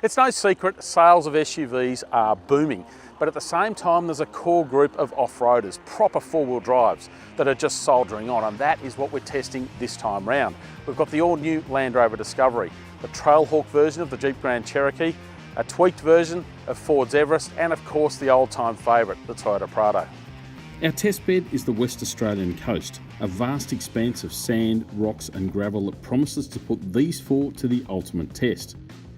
It's no secret sales of SUVs are booming, but at the same time there's a core group of off-roaders, proper four-wheel drives, that are just soldiering on, and that is what we're testing this time round. We've got the all-new Land Rover Discovery, the Trailhawk version of the Jeep Grand Cherokee, a tweaked version of Ford's Everest, and of course the old-time favourite, the Toyota Prado. Our test bed is the West Australian coast, a vast expanse of sand, rocks and gravel that promises to put these four to the ultimate test.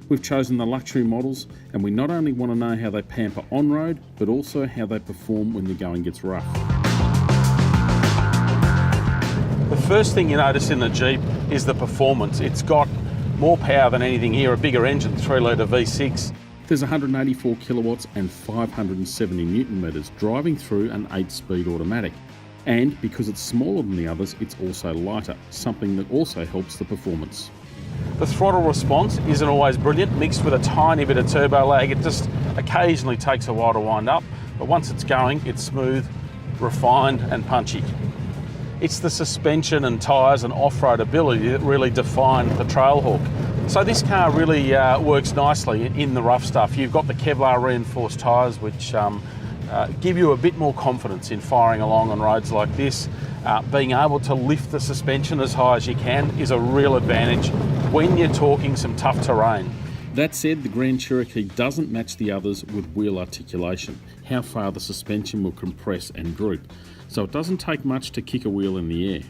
We've chosen the luxury models, and we not only want to know how they pamper on-road, but also how they perform when the going gets rough. The first thing you notice in the Jeep is the performance. It's got more power than anything here, a bigger engine, 3-litre V6. There's 184 kilowatts and 570 newton metres driving through an 8-speed automatic. And because it's smaller than the others, it's also lighter, something that also helps the performance. The throttle response isn't always brilliant, mixed with a tiny bit of turbo lag. It just occasionally takes a while to wind up, but once it's going, it's smooth, refined and punchy. It's the suspension and tyres and off-road ability that really define the Trailhawk. So this car really works nicely in the rough stuff. You've got the Kevlar reinforced tyres, which give you a bit more confidence in firing along on roads like this. Being able to lift the suspension as high as you can is a real advantage when you're talking some tough terrain. That said, the Grand Cherokee doesn't match the others with wheel articulation, how far the suspension will compress and droop, so it doesn't take much to kick a wheel in the air.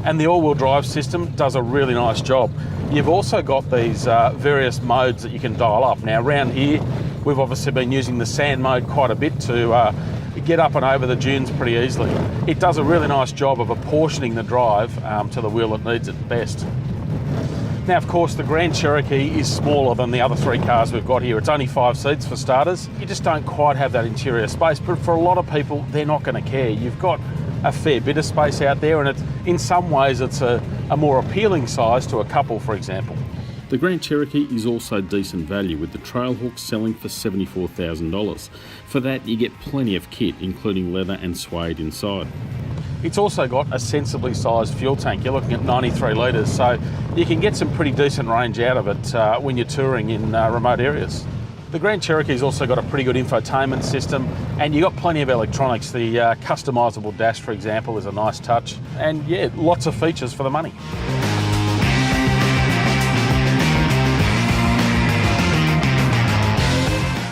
And the all-wheel drive system does a really nice job. You've also got these various modes that you can dial up. Now around here, we've obviously been using the sand mode quite a bit to get up and over the dunes pretty easily. It does a really nice job of apportioning the drive to the wheel that needs it best. Now, of course, the Grand Cherokee is smaller than the other three cars we've got here. It's only 5 seats for starters. You just don't quite have that interior space, but for a lot of people, they're not going to care. You've got a fair bit of space out there, and in some ways it's a more appealing size to a couple, for example. The Grand Cherokee is also decent value, with the Trailhawk selling for $74,000. For that, you get plenty of kit, including leather and suede inside. It's also got a sensibly sized fuel tank. You're looking at 93 litres, so you can get some pretty decent range out of it when you're touring in remote areas. The Grand Cherokee's also got a pretty good infotainment system, and you've got plenty of electronics. The customisable dash, for example, is a nice touch, and yeah, lots of features for the money.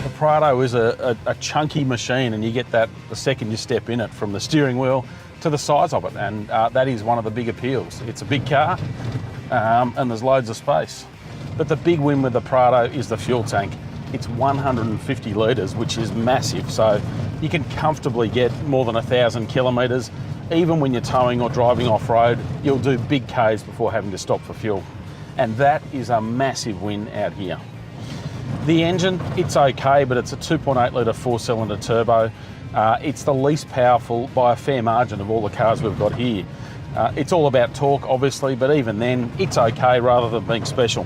The Prado is a chunky machine, and you get that the second you step in it, from the steering wheel to the size of it, and that is one of the big appeals. It's a big car, and there's loads of space. But the big win with the Prado is the fuel tank. It's 150 litres, which is massive, so you can comfortably get more than 1,000 kilometres. Even when you're towing or driving off-road, you'll do big Ks before having to stop for fuel. And that is a massive win out here. The engine, it's okay, but it's a 2.8 litre 4-cylinder turbo. It's the least powerful by a fair margin of all the cars we've got here. It's all about torque, obviously, but even then, it's okay rather than being special.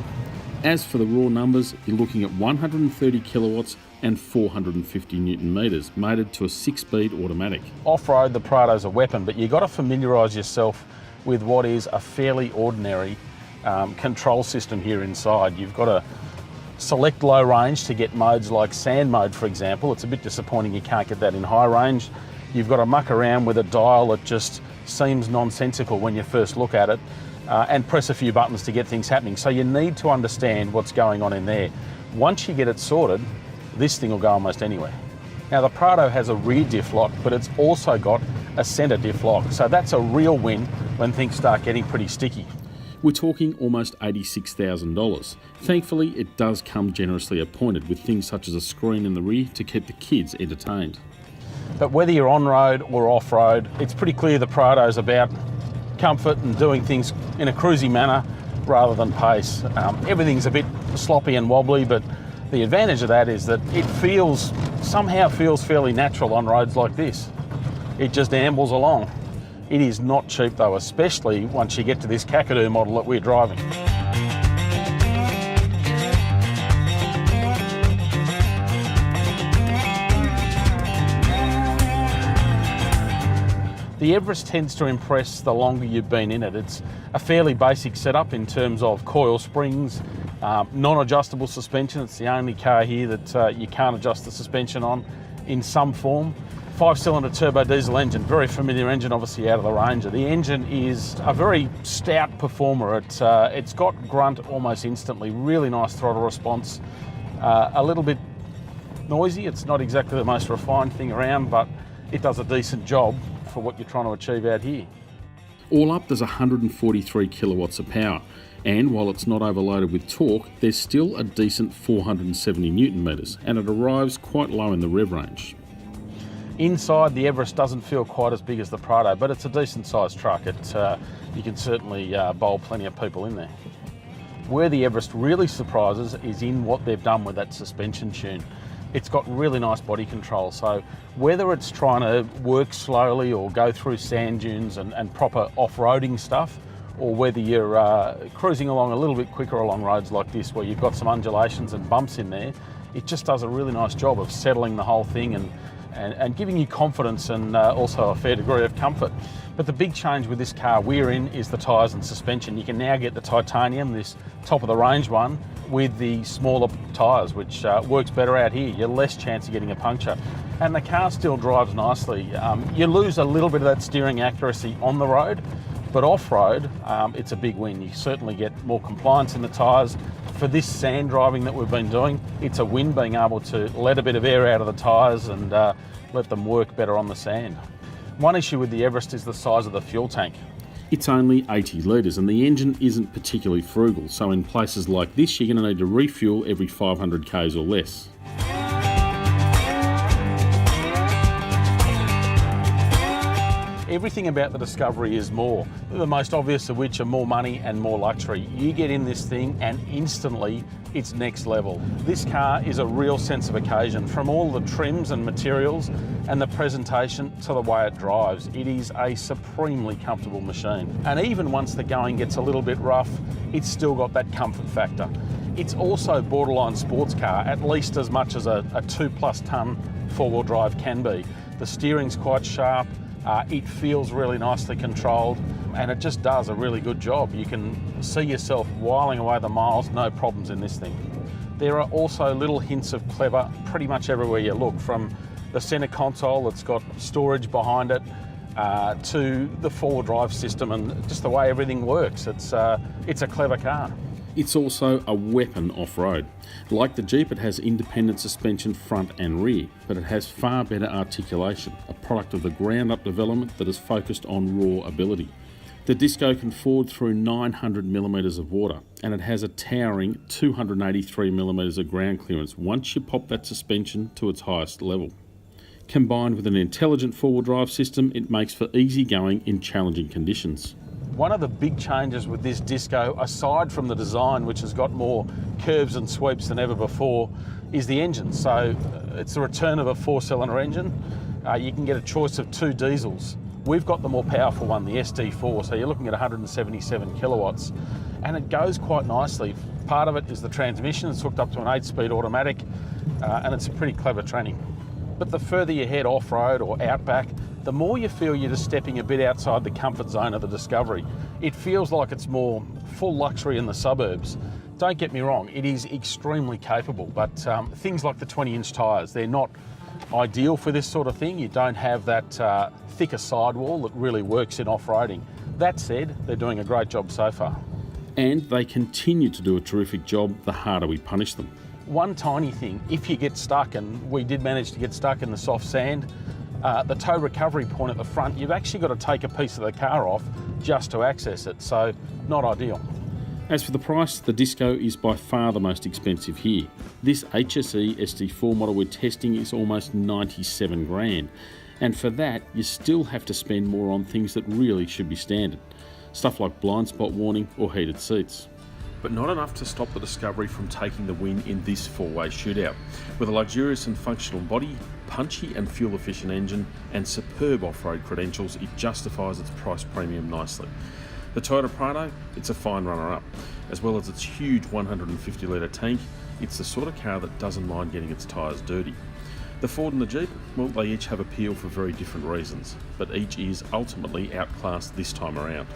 As for the raw numbers, you're looking at 130 kilowatts and 450 newton metres, mated to a 6-speed automatic. Off-road, the Prado's a weapon, but you've got to familiarise yourself with what is a fairly ordinary control system here inside. You've got to select low range to get modes like sand mode, for example. It's a bit disappointing you can't get that in high range. You've got to muck around with a dial that just seems nonsensical when you first look at it, and press a few buttons to get things happening. So you need to understand what's going on in there. Once you get it sorted, this thing will go almost anywhere. Now the Prado has a rear diff lock, but it's also got a centre diff lock. So that's a real win when things start getting pretty sticky. We're talking almost $86,000. Thankfully, it does come generously appointed, with things such as a screen in the rear to keep the kids entertained. But whether you're on-road or off-road, it's pretty clear the Prado's about comfort and doing things in a cruisy manner rather than pace. Everything's a bit sloppy and wobbly, but the advantage of that is that it somehow feels fairly natural on roads like this. It just ambles along. It is not cheap though, especially once you get to this Kakadu model that we're driving. The Everest tends to impress the longer you've been in it. It's a fairly basic setup in terms of coil springs, Non-adjustable suspension, it's the only car here that you can't adjust the suspension on in some form. 5-cylinder turbo diesel engine, very familiar engine, obviously out of the Ranger. The engine is a very stout performer. It's got grunt almost instantly, really nice throttle response, a little bit noisy. It's not exactly the most refined thing around, but it does a decent job for what you're trying to achieve out here. All up, there's 143 kilowatts of power, and while it's not overloaded with torque, there's still a decent 470 newton metres, and it arrives quite low in the rev range. Inside, the Everest doesn't feel quite as big as the Prado, but it's a decent sized truck. You can certainly bowl plenty of people in there. Where the Everest really surprises is in what they've done with that suspension tune. It's got really nice body control, so whether it's trying to work slowly or go through sand dunes and proper off-roading stuff, or whether you're cruising along a little bit quicker along roads like this where you've got some undulations and bumps in there, it just does a really nice job of settling the whole thing and giving you confidence and also a fair degree of comfort. But the big change with this car we're in is the tyres and suspension. You can now get the titanium, this top of the range one, with the smaller tyres, which works better out here. You're less chance of getting a puncture. And the car still drives nicely. You lose a little bit of that steering accuracy on the road, but off-road, it's a big win. You certainly get more compliance in the tyres. For this sand driving that we've been doing, it's a win being able to let a bit of air out of the tyres and let them work better on the sand. One issue with the Everest is the size of the fuel tank. It's only 80 litres and the engine isn't particularly frugal, so in places like this you're going to need to refuel every 500 k's or less. Everything about the Discovery is more, the most obvious of which are more money and more luxury. You get in this thing and instantly it's next level. This car is a real sense of occasion, from all the trims and materials and the presentation to the way it drives. It is a supremely comfortable machine. And even once the going gets a little bit rough, it's still got that comfort factor. It's also borderline sports car, at least as much as a 2+ tonne four-wheel drive can be. The steering's quite sharp. It feels really nicely controlled and it just does a really good job. You can see yourself whiling away the miles, no problems in this thing. There are also little hints of clever pretty much everywhere you look, from the centre console that's got storage behind it to the four-wheel drive system and just the way everything works. It's a clever car. It's also a weapon off-road. Like the Jeep, it has independent suspension front and rear, but it has far better articulation, a product of the ground-up development that is focused on raw ability. The Disco can ford through 900mm of water, and it has a towering 283mm of ground clearance once you pop that suspension to its highest level. Combined with an intelligent four-wheel drive system, it makes for easy going in challenging conditions. One of the big changes with this Disco, aside from the design, which has got more curves and sweeps than ever before, is the engine. So it's the return of a 4-cylinder engine. You can get a choice of 2 diesels. We've got the more powerful one, the SD4, so you're looking at 177 kilowatts, and it goes quite nicely. Part of it is the transmission. It's hooked up to an 8-speed automatic, and it's a pretty clever tranny. But the further you head off-road or outback, the more you feel you're just stepping a bit outside the comfort zone of the Discovery. It feels like it's more full luxury in the suburbs. Don't get me wrong, it is extremely capable, but things like the 20-inch tyres, they're not ideal for this sort of thing. You don't have that thicker sidewall that really works in off-roading. That said, they're doing a great job so far. And they continue to do a terrific job the harder we punish them. One tiny thing, if you get stuck, and we did manage to get stuck in the soft sand, the tow recovery point at the front, you've actually got to take a piece of the car off just to access it, so not ideal. As for the price, the Disco is by far the most expensive here. This HSE SD4 model we're testing is almost 97 grand, and for that you still have to spend more on things that really should be standard. Stuff like blind spot warning or heated seats. But not enough to stop the Discovery from taking the win in this four-way shootout. With a luxurious and functional body, punchy and fuel-efficient engine, and superb off-road credentials, it justifies its price premium nicely. The Toyota Prado, it's a fine runner-up. As well as its huge 150-litre tank, it's the sort of car that doesn't mind getting its tyres dirty. The Ford and the Jeep, well, they each have appeal for very different reasons, but each is ultimately outclassed this time around.